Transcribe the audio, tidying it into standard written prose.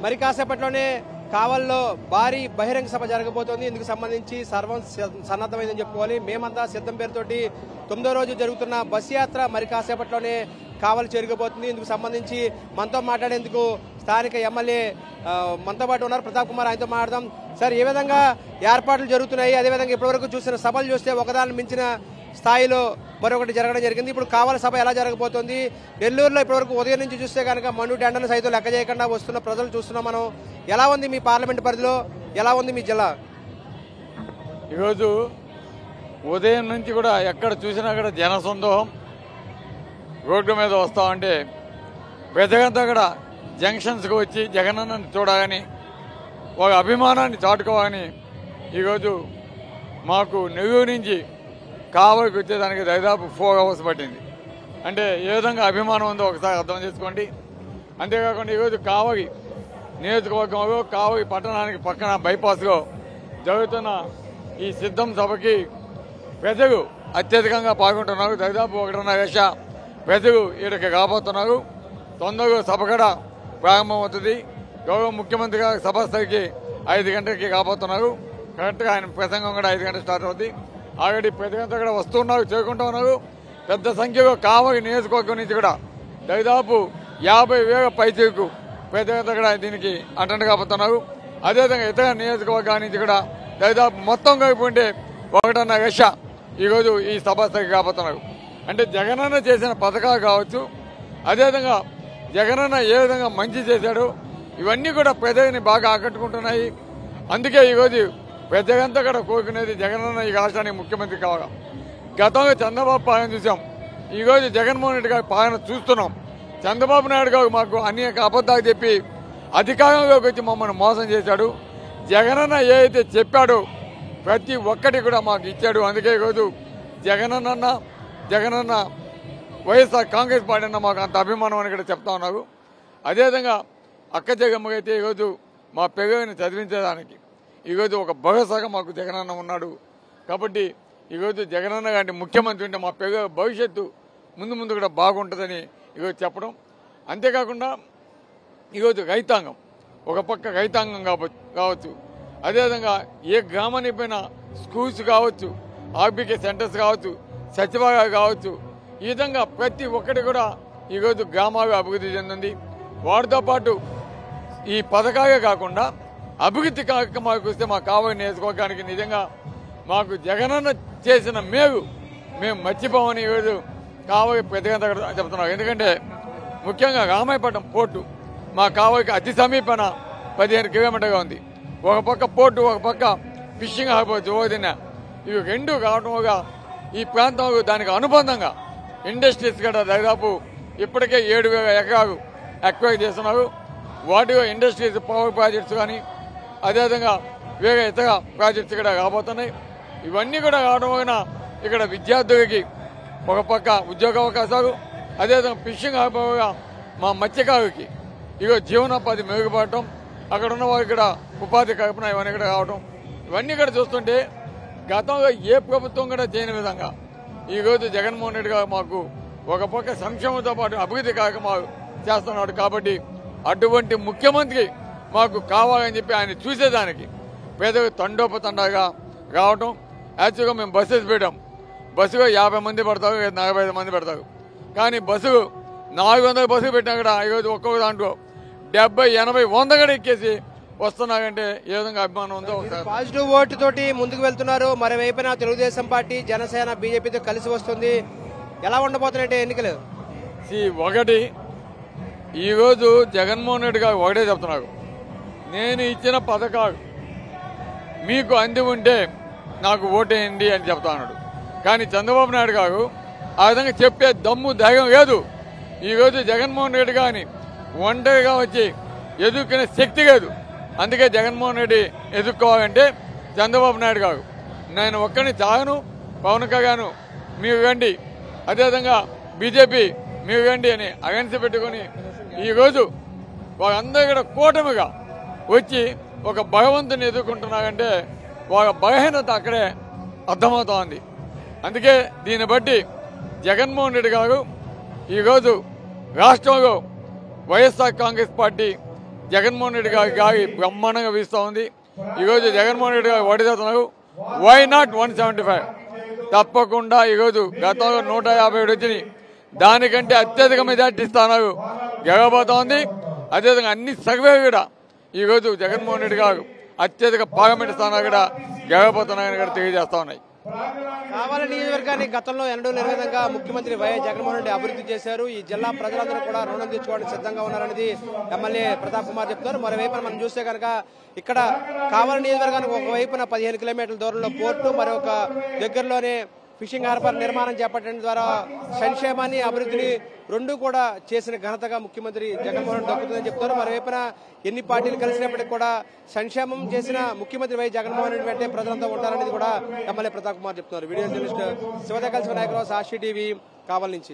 మరి కాసేపట్లోనే కావల్లో భారీ బహిరంగ సభ జరగబోతోంది. ఇందుకు సంబంధించి సర్వం సన్నద్ధమైందని చెప్పుకోవాలి. మేమంతా సిద్ధం పేరుతోటి 9వ రోజు జరుగుతున్న బస్ యాత్ర మరి కాసేపట్లోనే కావలి చేరుకోబోతుంది. ఇందుకు సంబంధించి మనతో మాట్లాడేందుకు స్థానిక ఎమ్మెల్యే మనతో పాటు ఉన్నారు, ప్రతాప్ కుమార్. ఆయనతో మాట్లాడదాం. సార్, ఏ విధంగా ఏర్పాట్లు జరుగుతున్నాయి, అదేవిధంగా ఇప్పటివరకు చూసిన సభలు చూస్తే ఒకదాన్ని మించిన స్థాయిలో మరొకటి జరగడం జరిగింది. ఇప్పుడు కావలి సభ ఎలా జరగబోతోంది? నెల్లూరులో ఇప్పటివరకు ఉదయం నుంచి చూస్తే కనుక మండు టెండర్లు సైతం లెక్క చేయకుండా వస్తున్న ప్రజలు చూస్తున్నాం మనం. ఎలా ఉంది మీ పార్లమెంట్ పరిధిలో, ఎలా ఉంది మీ జిల్లా? ఈరోజు ఉదయం నుంచి కూడా ఎక్కడ చూసినా కూడా జనసందోహం. రోడ్డు మీద వస్తామంటే పెద్దగంతా కూడా జంక్షన్స్కి వచ్చి జగనన్నని చూడాలని, ఒక అభిమానాన్ని చాటుకోవాలని ఈరోజు మాకు నెల్లూరు నుంచి కావలికి వచ్చేదానికి దాదాపు 4 hours పట్టింది. అంటే ఏ విధంగా అభిమానం ఉందో ఒకసారి అర్థం చేసుకోండి. అంతేకాకుండా ఈరోజు కావలి నియోజకవర్గంలో కావలి పట్టణానికి పక్కన బైపాస్లో జరుగుతున్న ఈ సిద్ధం సభకి ప్రజలు అత్యధికంగా పాల్గొంటున్నారు. దాదాపు 1.5 లక్ష ప్రజలు ఇక్కడికి రాబోతున్నారు. తొందరగా సభ కూడా ప్రారంభమవుతుంది. గౌరవ ముఖ్యమంత్రి గారు సభస్థలికి 5 గంటలకి రాబోతున్నారు. కరెక్ట్గా ఆయన ప్రసంగం కూడా 5 గంటలు స్టార్ట్ అవుతుంది. ఆల్రెడీ ప్రజలంతా కూడా వస్తున్నారు, చేరుకుంటూ ఉన్నారు. పెద్ద సంఖ్యలో కావలి నియోజకవర్గం నుంచి కూడా దాదాపు 50,000 పైచీలకు ప్రజలంతా కూడా దీనికి అటెండ్ కాబోతున్నారు. అదేవిధంగా ఇతర నియోజకవర్గాల నుంచి కూడా దాదాపు మొత్తం కలిపి 1.5 లక్ష ఈరోజు ఈ సభస్థలికి కాబోతున్నారు. అంటే జగనన్న చేసిన పథకాలు కావచ్చు, అదేవిధంగా జగనన్న ఏ విధంగా మంచి చేశాడు, ఇవన్నీ కూడా ప్రజల్ని బాగా ఆకట్టుకుంటున్నాయి. అందుకే ఈరోజు ప్రజలంతా కూడా కోరుకునేది జగనన్న ఈ రాష్ట్రానికి ముఖ్యమంత్రి కావాలి. గతంలో చంద్రబాబు పాలన చూసాం, ఈరోజు జగన్మోహన్ రెడ్డి గారి పాలన చూస్తున్నాం. చంద్రబాబు నాయుడు గారు మాకు అనేక అబద్ధాలు చెప్పి అధికారంలోకి వచ్చి మమ్మల్ని మోసం చేశాడు. జగనన్న ఏదైతే చెప్పాడో ప్రతి ఒక్కటి కూడా మాకు ఇచ్చాడు. అందుకే ఈరోజు జగనన్న వైఎస్ఆర్ కాంగ్రెస్ పార్టీ అన్న మాకు అంత అభిమానం అని కూడా చెప్తా ఉన్నారు. అదేవిధంగా అక్క జగమ్మకైతే ఈరోజు మా పిల్లల్ని చదివించేదానికి ఈరోజు ఒక భరోసాగా మాకు జగనన్న ఉన్నాడు. కాబట్టి ఈరోజు జగనన్న గారి ముఖ్యమంత్రి ఉంటే మా పిల్లల భవిష్యత్తు ముందు కూడా బాగుంటుందని ఈరోజు చెప్పడం. అంతేకాకుండా ఈరోజు రైతాంగం, ఒక పక్క రైతాంగం కావచ్చు, అదేవిధంగా ఏ గ్రామానికి పోయినా స్కూల్స్ కావచ్చు, ఆర్బీకే సెంటర్స్ కావచ్చు, సచివాలయాలు కావచ్చు, ఈ విధంగా ప్రతి ఒక్కటి కూడా ఈరోజు గ్రామాలు అభివృద్ధి చెందింది. వాటితో పాటు ఈ పథకాలే కాకుండా అభివృద్ధి కార్యక్రమాలకు వస్తే మా కావలి నియోజకవర్గానికి నిజంగా మాకు జగనన్న చేసిన మేలు మేము మర్చిపోమని ఈరోజు కావలి పెద్దగా చెప్తున్నాం. ఎందుకంటే ముఖ్యంగా రామాయపట్నం పోర్టు మా కావలికి అతి సమీపన 15 కిలోమీటర్గా ఉంది. ఒక పక్క పోర్టు, ఒక పక్క ఫిషింగ్ హార్బర్ జోదిన, ఇవి రెండు కావడంగా ఈ ప్రాంతంలో దానికి అనుబంధంగా ఇండస్ట్రీస్ కూడా దాదాపు ఇప్పటికే 7,000 ఎకరాలు ఎక్వైర్ చేస్తున్నారు. వాటిలో ఇండస్ట్రీస్ పవర్ ప్రాజెక్ట్స్ కానీ అదేవిధంగా వేరే ఇతర ప్రాజెక్ట్స్ కూడా రాబోతున్నాయి. ఇవన్నీ కూడా రావడం వలన ఇక్కడ విద్యార్థులకి ఒక పక్క ఉద్యోగ అవకాశాలు, అదేవిధంగా ఫిషింగ్ హార్బర్గా మా మత్స్యకారులకి ఇక జీవనోపాధి మెరుగుపడటం, అక్కడ ఉన్న వారికి కూడా ఉపాధి కల్పన ఇవన్నీ కూడా రావడం, ఇవన్నీ కూడా చూస్తుంటే గతంలో ఏ ప్రభుత్వం కూడా చేయని విధంగా ఈరోజు జగన్మోహన్ రెడ్డి గారు మాకు ఒక పక్క సంక్షేమంతో పాటు అభివృద్ధి కార్యక్రమాలు చేస్తున్నాడు. కాబట్టి అటువంటి ముఖ్యమంత్రి మాకు కావాలని చెప్పి ఆయన చూసేదానికి పేదలు తండోపతండాగా రావటం. యాక్చువల్గా మేము బస్సెస్ పెట్టాం, బస్సులో 50 మంది పడతారు, 45 మంది పెడతారు. కానీ బస్సు 400 బస్సులు పెట్టినా కూడా ఈరోజు ఒక్కొక్క దాంట్లో 70, 80, 100 కూడా ఎక్కేసి వస్తున్నారంటే ఏ విధంగా అభిమానం ఉందో. పాజిటివ్ ఓటు తోటి ముందుకు వెళ్తున్నారు. మరోవైపున తెలుగుదేశం పార్టీ, జనసేన, బీజేపీతో కలిసి వస్తుంది. ఎలా ఉండబోతున్నాయంటే ఎన్నికలు? ఒకటి, ఈరోజు జగన్మోహన్ రెడ్డి గారు ఒకటే చెప్తున్నారు, నేను ఇచ్చిన పథకాలు మీకు అంది ఉంటే నాకు ఓటేయండి అని చెప్తా ఉన్నాడు. కానీ చంద్రబాబు నాయుడు గారు ఆ విధంగా చెప్పే దమ్ము ధైర్యం లేదు. ఈరోజు జగన్మోహన్ రెడ్డి గారిని ఒంటరిగా వచ్చి ఎదుర్కొనే శక్తి లేదు. అందుకే జగన్మోహన్ రెడ్డి ఎదుర్కోవాలంటే చంద్రబాబు నాయుడు గారు నేను ఒక్కడిని చాగను, పవన్ కళ్యాణ్ మీరు రండి, అదేవిధంగా బీజేపీ మీరు రండి అని అగెన్స్ట్ పెట్టుకుని ఈరోజు వాళ్ళందరూ కూడా కూటమిగా వచ్చి ఒక భగవంతుని ఎదుర్కొంటున్నారంటే వాళ్ళ బలహీనత అక్కడే అర్థమవుతోంది. అందుకే దీన్ని బట్టి జగన్మోహన్ రెడ్డి గారు ఈరోజు రాష్ట్రంలో వైఎస్ఆర్ కాంగ్రెస్ పార్టీ జగన్మోహన్ రెడ్డి గారి బ్రహ్మాండంగా వీస్తూ ఉంది. ఈరోజు జగన్మోహన్ రెడ్డి గారు ఓడిస్తున్నారు. Why not 175? తప్పకుండా ఈరోజు గతంలో 157 వచ్చినాయి, దానికంటే అత్యధిక మెజార్టీ స్థానాలు గెలవబోతోంది. అదేవిధంగా అన్ని సర్వే కూడా ఈరోజు జగన్మోహన్ రెడ్డి గారు అత్యధిక పార్లమెంట్ స్థానాలు కూడా గెలవబోతున్నాయని కూడా తెలియజేస్తా ఉన్నాయి. కావలి నియోజకవర్గాన్ని గతంలో ఎన్నడూ లేని విధంగా ముఖ్యమంత్రి వైఎస్ జగన్మోహన్ రెడ్డి అభివృద్ధి చేశారు. ఈ జిల్లా ప్రజలందరూ కూడా రుణం తెచ్చుకోవడానికి సిద్ధంగా ఉన్నారనేది ఎమ్మెల్యే ప్రతాప్ కుమార్ చెప్తున్నారు. మరోవైపున మనం చూస్తే కనుక ఇక్కడ కావలి నియోజకవర్గానికి ఒకవైపున 15 కిలోమీటర్ల దూరంలో పోర్టు, మరొక దగ్గరలోనే ఫిషింగ్ హార్బర్ నిర్మాణం చేపట్టడం ద్వారా సంక్షేమాన్ని అభివృద్ధిని రెండు కూడా చేసిన ఘనతగా ముఖ్యమంత్రి జగన్మోహన్ రెడ్డి దక్కుతుందని చెప్తున్నారు. మరోవైపున ఎన్ని పార్టీలు కలిసినప్పటికీ కూడా సంక్షేమం చేసిన ముఖ్యమంత్రి వైఎస్ జగన్మోహన్ రెడ్డి వెంటే ప్రజలంతా ఉంటారనేది కూడా ఎమ్మెల్యే ప్రతాప్ కుమార్ చెప్తున్నారు. వీడియో జర్నలిస్ట్ శివద కలిసి నాయకురావు, సాక్షి టీవీ, కావలి నుంచి.